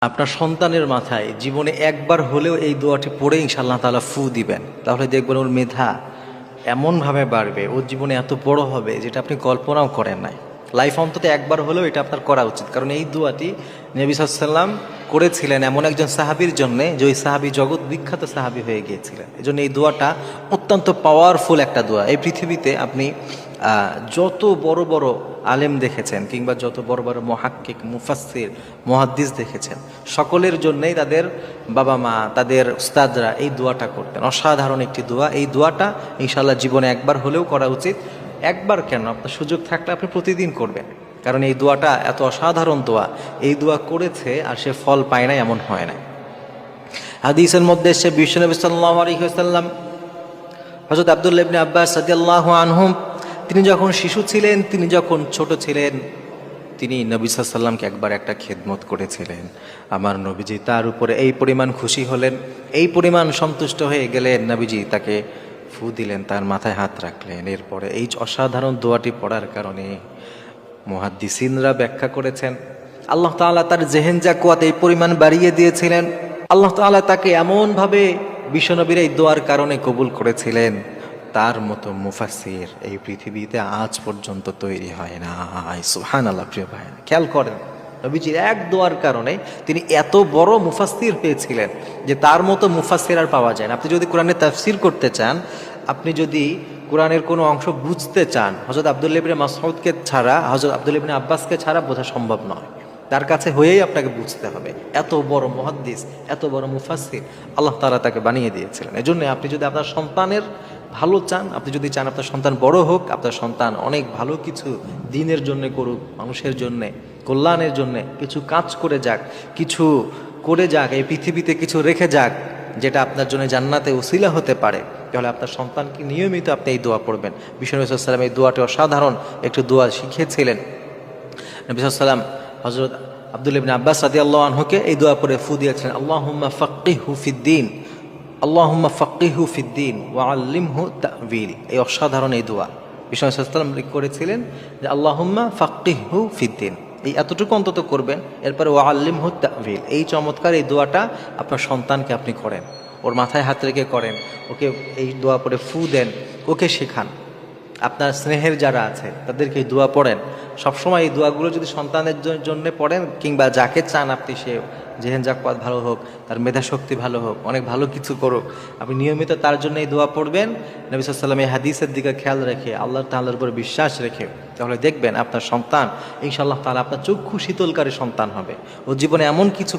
আপনার সন্তানের মাথায় জীবনে একবার হলেও এই দোয়াটি পড়ে ইনশাআল্লাহ তাআলা ফু দিবেন, তাহলে দেখবেন ওর মেধা এমনভাবে বাড়বে, ওর জীবনে এত বড় হবে যেটা আপনি কল্পনাও করেন নাই। লাইফ অন্তত একবার হলেও এটা আপনার করা উচিত, কারণ এই দোয়াটি নবী সাল্লাল্লাহু আলাইহি ওয়াসাল্লাম করেছিলেন এমন একজন সাহাবীর জন্যে যে ওই সাহাবী জগৎ বিখ্যাত সাহাবী হয়ে গিয়েছিলেন। এই জন্য এই দোয়াটা অত্যন্ত পাওয়ারফুল একটা দোয়া। এই পৃথিবীতে আপনি যত বড় বড় আলেম দেখেছেন কিংবা যত বড় বড় মুহাক্কিক মুফাসসির মুহাদ্দিস দেখেছেন, সকলের জন্যই তাদের বাবা মা তাদের উস্তাদরা এই দোয়াটা করতেন। অসাধারণ একটি দোয়া। এই দোয়াটা ইনশাআল্লাহ জীবনে একবার হলেও করা উচিত। একবার কেন, আপনার সুযোগ থাকলে আপনি প্রতিদিন করবেন, কারণ এই দোয়াটা এত অসাধারণ দোয়া। এই দোয়া করেছে আর সে ফল পায় না এমন হয় না। হাদিসের মধ্যে এসে বিশ্বনবী সাল্লাল্লাহু আলাইহি ওয়াসাল্লাম হযরত আব্দুল্লাহ ইবনে আব্বাস রাদিয়াল্লাহু আনহুম তিনি যখন শিশু ছিলেন, তিনি যখন ছোট ছিলেন, তিনি নবী সাল্লাল্লাহু আলাইহি ওয়াসাল্লামকে একবার একটা খেদমত করেছিলেন। আমার নবীজি তার উপরে এই পরিমাণ খুশি হলেন, এই পরিমাণ সন্তুষ্ট হয়ে গেলেন, নবীজি তাকে ফু দিলেন, তার মাথায় হাত রাখলেন। এরপরে এই অসাধারণ দোয়াটি পড়ার কারণে মুহাদ্দিসিনরা ব্যাখ্যা করেছেন আল্লাহ তাআলা তার জেহেন জাকুয়াত এই পরিমাণ বাড়িয়ে দিয়েছিলেন। আল্লাহ তাআলা তাকে এমনভাবে বিশ্বনবীর এই দোয়ার কারণে কবুল করেছিলেন, তার মতো মুফাসসির এই পৃথিবীতে আজ পর্যন্ত তৈরি হয় না। সুবহানাল্লাহ। প্রিয় ভাই, খেয়াল করেন, নবীজির এক দোয়ার কারণে তিনি এত বড় মুফাসসির পেয়েছিলেন যে তার মতো মুফাসসির আর পাওয়া যায় না। আপনি যদি কোরআনের তাফসীর করতে চান, আপনি যদি কোরআনের কোনো অংশ বুঝতে চান, হযরত আব্দুল্লাহ ইবনে মাসউদকে ছাড়া, হযরত আব্দুল্লাহ ইবনে আব্বাসকে ছাড়া বোঝা সম্ভব নয়। তার কাছে হয়েই আপনাকে বুঝতে হবে। এত বড় মুহাদ্দিস, এত বড় মুফাসসির আল্লাহ তাআলা তাকে বানিয়ে দিয়েছিলেন। এজন্য আপনি যদি আপনার সন্তানের ভালো চান, আপনি যদি চান আপনার সন্তান বড় হোক, আপনার সন্তান অনেক ভালো কিছু দিনের জন্য করুক, মানুষের জন্য কল্যাণের জন্য কিছু কাজ করে যাক, কিছু করে যাক, এই পৃথিবীতে কিছু রেখে যাক যেটা আপনার জন্য জান্নাতে উসিলা হতে পারে, তাহলে আপনার সন্তানকে নিয়মিত আপনি এই দোয়া পড়বেন। বিশ্বনবী সাল্লাল্লাহু আলাইহি ওয়াসাল্লাম এই দোয়াটি অসাধারণ একটু দোয়া শিখিয়েছিলেন। নবী সাল্লাল্লাহু আলাইহি ওয়াসাল্লাম হযরত আব্দুল্লাহ ইবনে আব্বাস রাদিয়াল্লাহু আনহুকে এই দোয়া পড়ে ফু দিয়েছিলেন, আল্লাহুম্মা ফাক্কিহহু ফিদ্দীন, আল্লাহুম্মা ফাক্কিহহু ফিদ্দীন ওয়া আল্লিমহু তা'ওয়িল। এই অসাধারণ এই দোয়া বিশ্বনবী সাল্লাল্লাহু আলাইহি ওয়াসাল্লাম করেছিলেন যে আল্লাহুম্মা ফাক্কিহহু ফিদ্দীন, এই এতটুকু অন্তত করবেন। এরপরে ওয়া আল্লিমহু তা'ওয়িল, এই চমৎকার এই দোয়াটা আপনার সন্তানকে আপনি করেন, ওর মাথায় হাত রেখে করেন, ওকে এই দোয়া পড়ে ফু দেন, ওকে শেখান। আপনার স্নেহের যারা আছে তাদেরকে এই দোয়া পড়েন। সবসময় এই দোয়াগুলো যদি সন্তানের জন্য পড়েন, কিংবা যাকে চান আপনি সে জেহেন জাকওয়াত ভালো হোক, তার মেধাশক্তি ভালো হোক, অনেক ভালো কিছু করুক, আপনি নিয়মিত তার জন্য এই দোয়া পড়বেন। নবী সাল্লাল্লাহু আলাইহি ওয়াসাল্লাম এই হাদিসের দিকে খেয়াল রেখে, আল্লাহ তাআলার উপর বিশ্বাস রেখে, তাহলে দেখবেন আপনার সন্তান ইনশাআল্লাহ তাআলা আপনার চক্ষু শীতলকারী সন্তান হবে। ও জীবনে এমন কিছু